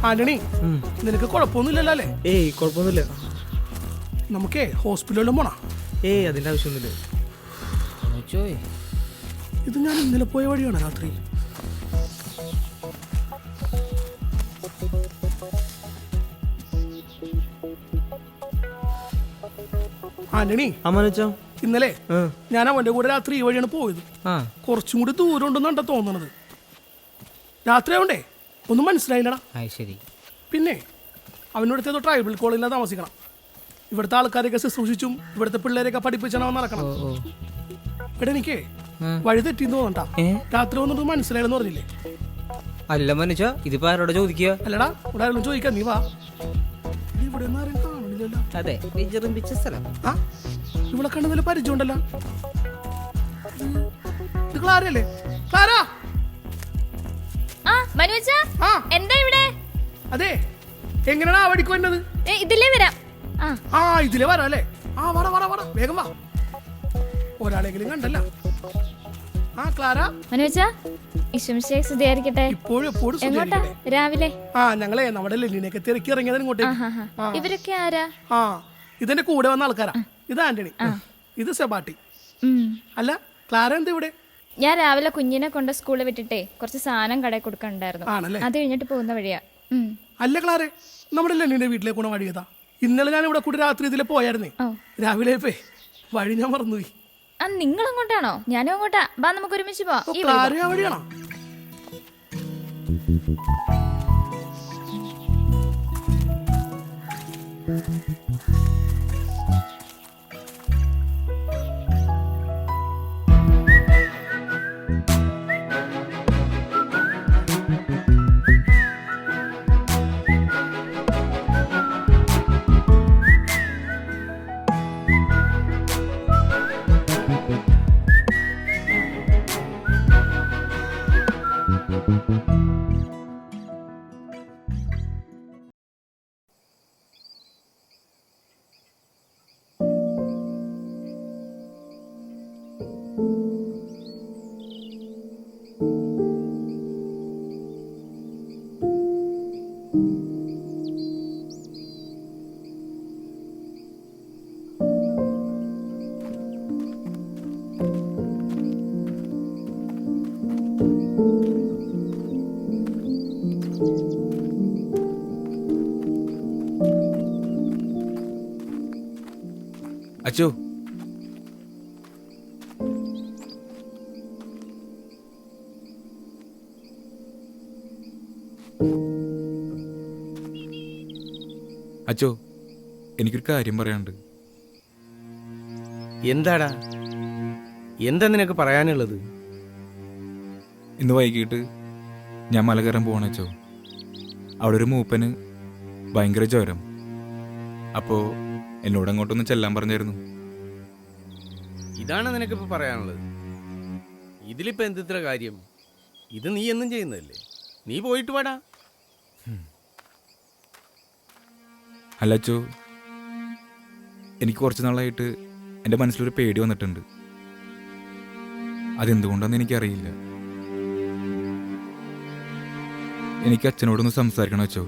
ആന്റണി, നിനക്ക് കുഴപ്പമൊന്നുമില്ലല്ലോ അല്ലേ? ഏയ് കുഴപ്പമൊന്നുമില്ല. നമുക്കേ ഹോസ്പിറ്റലിലും പോണ. ഏയ് അതിന്റെ ആവശ്യമൊന്നുമില്ല. ഇത് ഞാൻ ഇന്നലെ പോയ വഴിയാണ് രാത്രി. ആന്റണി, ഇന്നലെ ഞാൻ അവന്റെ കൂടെ രാത്രി ഈ വഴിയാണ് പോയത്. കുറച്ചും കൂടി ദൂരം ഉണ്ടെന്നാണ് തോന്നണത്. രാത്രി ആവണ്ടേ ഒന്നും മനസ്സിലായില്ലടാ. പിന്നെ അവനോടത്തെ ട്രൈബൽ കോളേജിലാണ് താമസിക്കണം. ഇവിടുത്തെ ആൾക്കാരെയൊക്കെ ശുശ്രൂഷിച്ചും ഇവിടുത്തെ പിള്ളേരെയൊക്കെ പഠിപ്പിച്ചാണ് അവൻ നടക്കണം. ഇവിടെ എനിക്ക് വഴി തെറ്റിന്ന് തോന്നണ്ട. രാത്രി വന്നിട്ട് മനസ്സിലായെന്ന് പറഞ്ഞില്ലേ? അല്ല മനുഷ്യ, ഇതിപ്പോ ആരോടെ ചോദിക്കുക? അല്ലടാ, ഇവിടെ ആരും ചോദിക്കാം. നീ വാ. ഇവിടെ ഒന്നും ആരും കാണില്ലല്ലോ. അതെ, ഇവിടെ കണ്ട നല്ല പരിചയം ഉണ്ടല്ലോ. ഇത് ക്ലാരല്ലേ? ക്ലാര, എന്താ ഇവിടെ? അതെ, എങ്ങനെയാണ് ആ വഴിക്ക് വന്നത്? ഇതിലേ വരാം. ഇതിലേ വരാം അല്ലേ? വേഗം വാ. ഒരാളെങ്കിലും കണ്ടല്ല. ക്ലാര, ഇപ്പോഴും രാവിലെ ഞങ്ങളെ നമ്മുടെ ലെല്ലിനെയൊക്കെ തിരക്കി ഇറങ്ങിയത് ഇങ്ങോട്ടേക്ക്. ഇവരൊക്കെ ആരാ? ഇതെന്റെ കൂടെ വന്ന ആൾക്കാരാ. ഇത് ആന്റണി, ഇത് സെബാട്ടി. അല്ല ക്ലാര എന്താ ഇവിടെ? ഞാൻ രാവിലെ കുഞ്ഞിനെ കൊണ്ട് സ്കൂളിൽ വിട്ടിട്ടേ കുറച്ച് സാധനം കടയിൽ കൊടുക്കണ്ടായിരുന്നു. അത് കഴിഞ്ഞിട്ട് പോകുന്ന വഴിയാ. അല്ല ക്ലാരെ, നമ്മുടെ ലെല്ലിന്റെ വീട്ടിലേക്ക് പോണ വഴിയതാ. ഇന്നലെ ഞാൻ ഇവിടെ കൂടി രാത്രി ഇതിലെ പോയായിരുന്നേ. രാവിലെ വഴി ഞാൻ മറന്നുപോയി. നിങ്ങൾ അങ്ങോട്ടാണോ? ഞാനും അങ്ങോട്ടാ. വാ, നമുക്ക് ഒരുമിച്ച് പോവാം. വഴിയാണോ? അച്ചോ, അച്ചോ, എനിക്കൊരു കാര്യം പറയാനുണ്ട്. എന്താടാ? എന്താ നിനക്ക് പറയാനുള്ളത്? ഇന്ന് വൈകിട്ട് ഞാൻ മല കയറാൻ പോകണച്ചോ. അവിടെ ഒരു മൂപ്പന് ഭയങ്കര ജ്വരം. അപ്പോൾ എന്നോട് അങ്ങോട്ടൊന്ന് ചെല്ലാൻ പറഞ്ഞായിരുന്നു. ഇതാണ് നിനക്കിപ്പോൾ പറയാനുള്ളത്? ഇതിലിപ്പോൾ എന്തിത്ര കാര്യം? ഇത് നീ എന്നും ചെയ്യുന്നതല്ലേ? നീ പോയിട്ട് വാടാ. അല്ലച്ചോ, എനിക്ക് കുറച്ച് നാളായിട്ട് എൻ്റെ മനസ്സിലൊരു പേടി വന്നിട്ടുണ്ട്. അതെന്തുകൊണ്ടാണെന്ന് എനിക്കറിയില്ല. എനിക്ക് അച്ഛനോടൊന്ന് സംസാരിക്കണം അച്ചോ.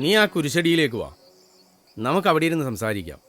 നീ ആ കുരിശടിയിലേക്ക് വാ, നമുക്ക് അവിടെ ഇരുന്ന് സംസാരിക്കാം.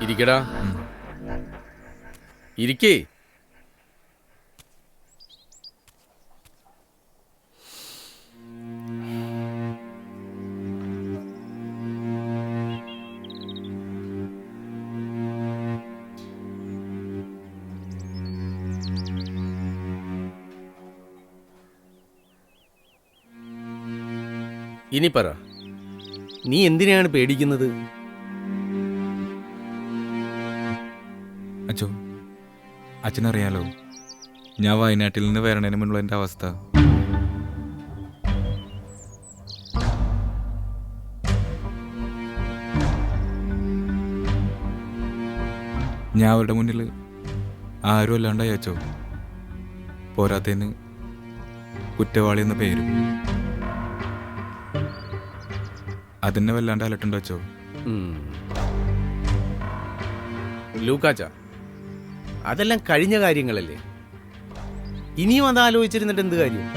ഇരിക്കടാ, ഇരിക്കേ. ഇനി പറ, നീ എന്തിനാണ് പേടിക്കുന്നത്? അച്ഛോ, അച്ഛനറിയാലോ ഞാൻ വയനാട്ടിൽ നിന്ന് വരണതിന് മുന്നുള്ള എൻ്റെ അവസ്ഥ. ഞാൻ അവരുടെ മുന്നിൽ ആരും അല്ലാണ്ടായി അച്ഛോ. പോരാത്തതിന് കുറ്റവാളി എന്ന പേരും. അതിനെ വല്ലാണ്ട് അലട്ടുണ്ടോ അച്ഛോ? ലൂക്കാച്ച, അതെല്ലാം കഴിഞ്ഞ കാര്യങ്ങളല്ലേ. ഇനിയും അത് ആലോചിച്ചിരുന്നിട്ട് എന്ത് കാര്യം?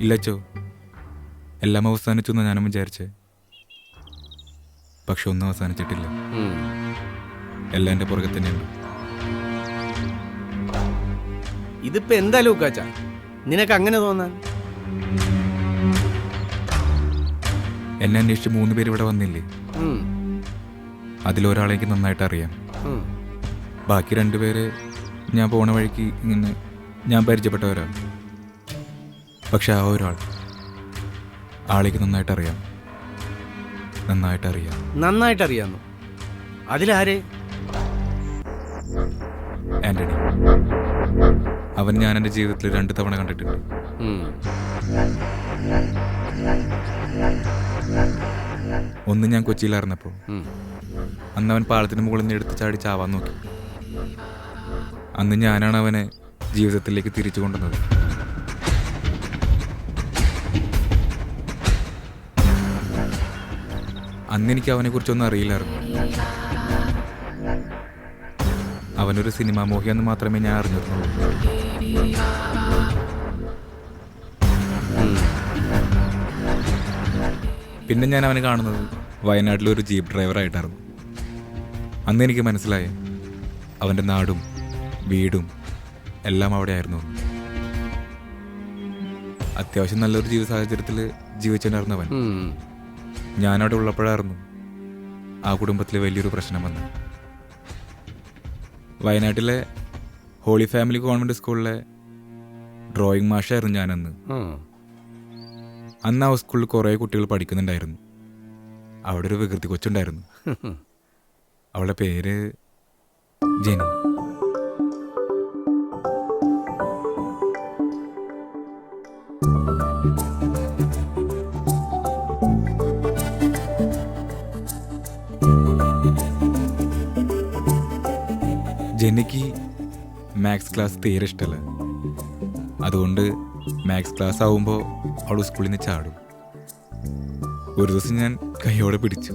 ഇല്ലച്ചോ, എല്ലാം അവസാനിച്ചു എന്നാണ് ഞാനും വിചാരിച്ചേ. പക്ഷെ ഒന്നും അവസാനിച്ചിട്ടില്ല. എല്ലാം എൻ്റെ പുറകെ തന്നെയുണ്ട്. ഇതിപ്പോ എന്താ ലൂക്കാച്ച നിനക്ക് അങ്ങനെ തോന്നാൻ? എന്നെ അന്വേഷിച്ച് 3 പേര് ഇവിടെ വന്നില്ലേ? അതിലൊരാളെ എനിക്ക് നന്നായിട്ട് അറിയാം. ബാക്കി 2 പേര് ഞാൻ പോണ വഴിക്ക് ഇങ്ങനെ ഞാൻ പരിചയപ്പെട്ടവരാ. പക്ഷെ ആ ആളേക്ക് നന്നായിട്ടറിയാം. നന്നായിട്ടറിയാന്നു? അതിലാരെ? ആന്റണി. അവൻ ഞാൻ എൻ്റെ ജീവിതത്തിൽ 2 തവണ കണ്ടിട്ടുണ്ട്. ഒന്ന് ഞാൻ കൊച്ചിയിലായിരുന്നപ്പോൾ. അന്ന് അവൻ പാളത്തിന് മുകളിൽ നിന്ന് എടുത്ത് ചാടി ചാവാൻ നോക്കി. അന്ന് ഞാനാണ് അവനെ ജീവിതത്തിലേക്ക് തിരിച്ചു കൊണ്ടുവന്നത്. അന്ന് എനിക്ക് അവനെ കുറിച്ചൊന്നും അറിയില്ലായിരുന്നു. അവനൊരു സിനിമാ മോഹിയെന്ന് മാത്രമേ ഞാൻ അറിഞ്ഞിരുന്നുള്ളൂ. പിന്നെ ഞാൻ അവനെ കാണുന്നത് വയനാട്ടിലൊരു ജീപ്പ് ഡ്രൈവറായിട്ടായിരുന്നു. അന്ന് എനിക്ക് മനസ്സിലായി അവൻ്റെ നാടും വീടും എല്ലാം അവിടെ ആയിരുന്നു. അത്യാവശ്യം നല്ലൊരു ജീവിത സാഹചര്യത്തിൽ ജീവിച്ചിട്ടുണ്ടായിരുന്നു അവൻ. ഞാനവിടെ ഉള്ളപ്പോഴായിരുന്നു ആ കുടുംബത്തിൽ വലിയൊരു പ്രശ്നം വന്നത്. വയനാട്ടിലെ ഹോളി ഫാമിലി ഗവൺമെൻറ് സ്കൂളിലെ ഡ്രോയിങ് മാഷായിരുന്നു ഞാനന്ന്. അന്ന് ആ സ്കൂളിൽ കുറേ കുട്ടികൾ പഠിക്കുന്നുണ്ടായിരുന്നു. അവിടെ ഒരു വികൃതി കൊച്ചുണ്ടായിരുന്നു. അവളുടെ പേര് ജെനി. ജെന്നിക്ക് മാത്സ് ക്ലാസ് തീരെ ഇഷ്ടമല്ല. അതുകൊണ്ട് മാത്സ് ക്ലാസ് ആവുമ്പോൾ അവൾ സ്കൂളിൽ നിന്ന് ചാടും. ഒരു ദിവസം ഞാൻ കൈയോടെ പിടിച്ചു.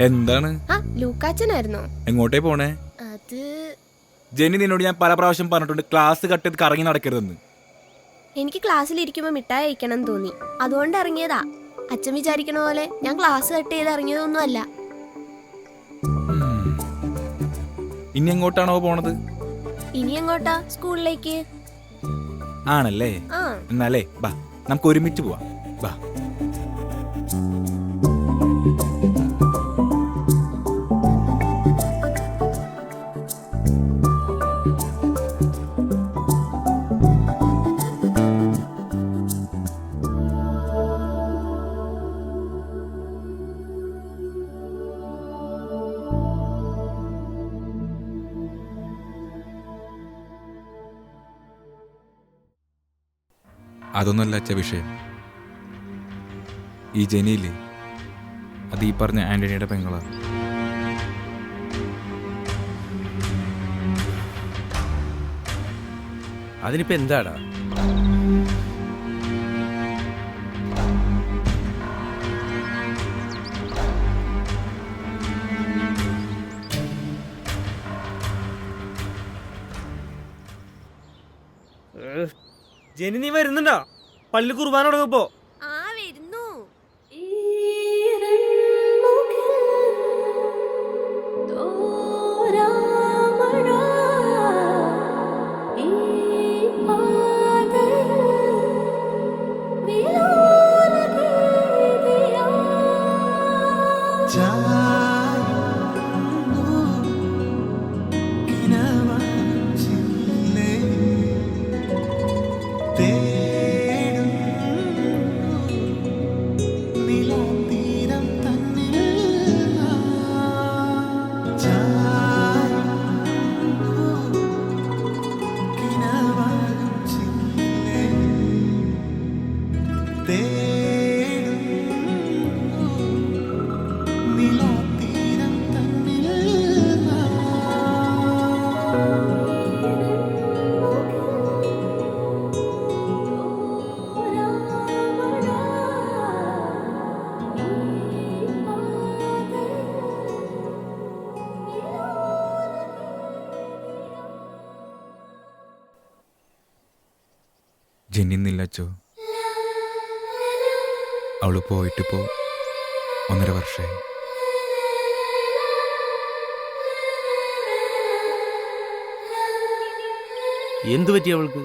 എന്താണ്? ലൂക്കാച്ചനായിരുന്നോ? എങ്ങോട്ടേ പോണേ? അത് ജെന്നി, നിന്നോട് ഞാൻ പല പ്രാവശ്യം പറഞ്ഞിട്ടുണ്ട് ക്ലാസ് കട്ട് ചെയ്ത് കറങ്ങി നടക്കരുതെന്ന്. എനിക്ക് ക്ലാസ്സിൽ ഇരിക്കുമ്പോൾ മിഠായി കഴിക്കണം തോന്നി, അതുകൊണ്ട് ഇറങ്ങിയതാ. അച്ഛൻ വിചാരിക്കണ പോലെ ഞാൻ ക്ലാസ് കട്ട് ചെയ്ത് ഇറങ്ങിയതൊന്നും അല്ല. ഇനി എങ്ങോട്ടാണോ പോണത്? ഇനി എങ്ങോട്ടാ? സ്കൂളിലേക്ക്. ആണല്ലേ? ആ. എന്നാലേ ബാ, നമുക്ക് ഒരുമിച്ച് പോവാം. ബാ. അതൊന്നുമല്ല അച്ഛ വിഷയം. ഈ ജെനിയില്ലേ, അത് ഈ പറഞ്ഞ ആന്റണിയുടെ പെങ്ങളാണ്. അതിനിപ്പോ എന്താടാ? ജെനി, നീ വരുന്നുണ്ടോ? പള്ളി കുർബാന തുടങ്ങപ്പോ. ആ വരുന്നു. ജെന്നിന്നില്ല അച്ചോ. അവള് പോയിട്ടിപ്പോ 1.5 വർഷമായി. എന്തു പറ്റി അവൾക്ക്?